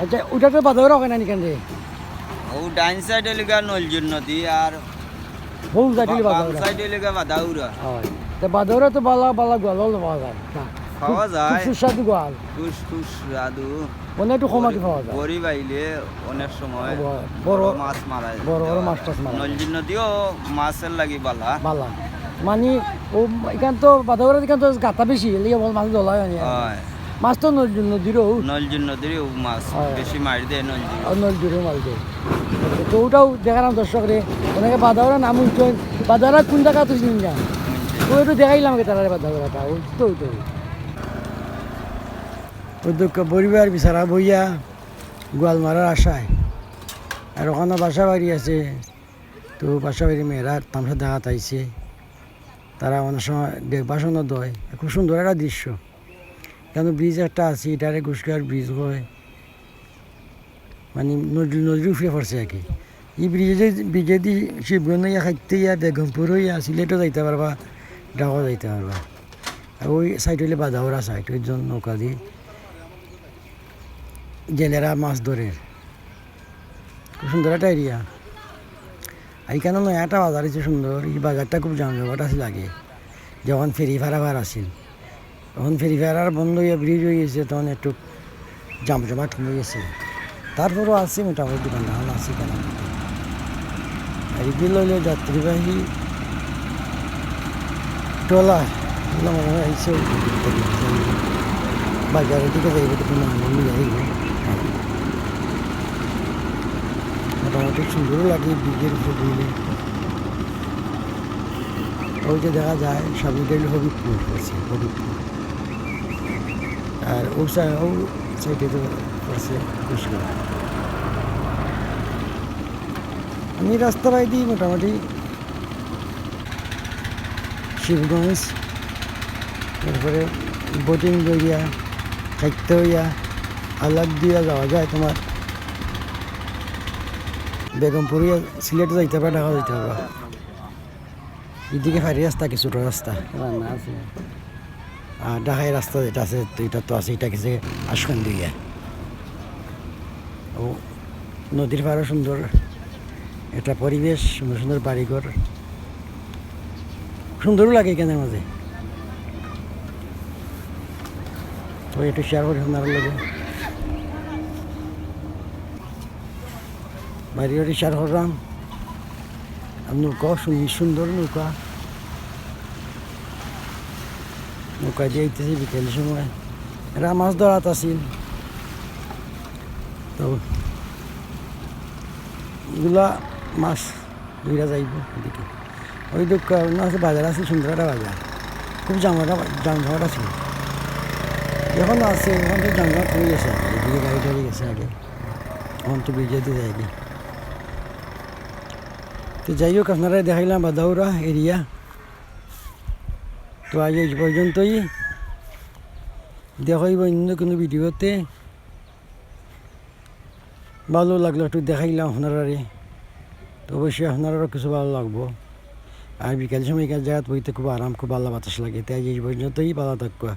আচ্ছা ওটাতে বাদাওরা হয় না নিকেন রে ও ডাইন সাইডে লেগা নলজুর নদী আর বহু জাতিল বাম বাদাওরা সাইডে লেগা বাদাউরা হয় তা বাদাওরা তো বালা বালা গোয়াল পাওয়া যায় না পাওয়া খুব যায় সুস্বাদু গোয়াল খুশ খুশ রাদু মানে একটু কমাতে পাওয়া যায় বড়ি বাইলে অনেক সময় বড় মাছ মারা বড় বড় মাছ টাছ মারা নলজুর নদীও মাছের লাগি বালা বালা মানে ও এখান তো বাদাওরা এখান তো গাতা বেশি এলিয়ে বল মাছ দলা হয় হয় মাছ তো নদীরও নলজুর নদীর মাছ হয়। বেশি মারি দেয় নলজুর আর নদীরও মাছ দেয় তো ওটাও দেখালাম দর্শক রে ওনাকে বাদাওরা নাম উঠছে বাদাওরা কোন জায়গা তুই চিনি না তো একটু দেখাইলাম কে তারা বাদাওরাটা ওই তো উদ্যোগ পরিবার বিচারা বইয়া গোয়াল মারার আশায় আর ওখানে বাসা বাড়ি আছে তো বাসা বাড়ি মেয়েরা তামসা দেখাত আইছে তারা অনেক সময় বাসনও দেয় খুব সুন্দর একটা দৃশ্য কেন ব্রিজ একটা আছে এটারে ঘুষকার ব্রিজ হয় মানে নদীর উফরে পড়ছে আর কি এই ব্রিজে দি শিবগঞ্জ ইয়া খাইতে ইয়া বেগমপুর ইয়া সিলেটও যাইতে পারবা ঢাকাও যাইতে পারবা আর ওই সাইড হইলে বাদাওরা সাইড ওই জন্য নৌকা দিয়ে জেলেরা মাছ ধরে খুব সুন্দর একটা এরিয়া এইখানে নয় একটা বাজার আছে সুন্দর এই বাজারটা খুব জমজমাট আছে লাগে যখন ফেরি ভাড়াবার আসিল তখন ফেরি ভাড়ার বন্ধ হয়ে ব্রিজ হয়ে গেছে তখন একটু জমজমাট হয়ে গেছে তারপরেও আছে মোটামুটি দোকান ধান আছে কেন এগুলো হইলে যাত্রীবাহী ট্রলা এগুলো মনে হয় আইসে বাজারের দিকে যাইব তো কোনো আনন্দ যাইব মোটামুটি সুন্দরও লাগে ব্রিজের উপরে বুঝলে ওই যে দেখা যায় সামনে হবিবপুর পড়ছে হবিবপুর আর ও সাইডে তো পড়ছে কুশিয়ারা আমি রাস্তা বাই দিই মোটামুটি শিবগঞ্জ তারপরে বোটিং করিয়া খাইতে হইয়া আলাদ দিয়া যাওয়া যায় তোমার বেগমপুরিয়া সিলেটে যাইতে পারে ঢাকা যাইতে পারবা এদিকে ফাঁড়ি রাস্তা কি ছোটো রাস্তা রান্না আছে আর ঢাকায় রাস্তা যেটা আছে তো এটা তো আছে এটা কিছু আসখান দিয়ে ও নদীর পাড়ও সুন্দর এটা পরিবেশ সুন্দর সুন্দর বাড়িঘর সুন্দরও লাগে এখানের মাঝে তো একটু শেয়ার করি আপনার লাগে বাড়ি শেয়ার করলাম আর নৌকা সুন্দর নৌকা নৌকা দিয়ে আইতেছি বিকেল সময় এরা মাছ ধরাত আসিল তো এগুলা মাছ দুইটা যাইব এদিকে ওই দোকান আছে বাজার আছে সুন্দর একটা বাজার খুব জামঝাট আছে এখন আছে এখন তো জামঝাট হয়ে গেছে এদিকে গাড়ি টাড়ি গেছে আগে এখন তো ব্রিজেতে যায়নি তো যাই হোক আপনারা দেখাইলাম বাদাউরা এরিয়া তো আজ এই পর্যন্তই দেখাইব অন্য কোনো ভিডিওতে ভালো লাগলো একটু দেখাইলাম আপনারা তো অবশ্যই আপনারাও কিছু ভালো লাগবো আর বিকাল সময় এখানে জায়গা বইতে খুব আরাম খুব ভালো বাতাস লাগে তাই এই পর্যন্তই ভালো থাকবো।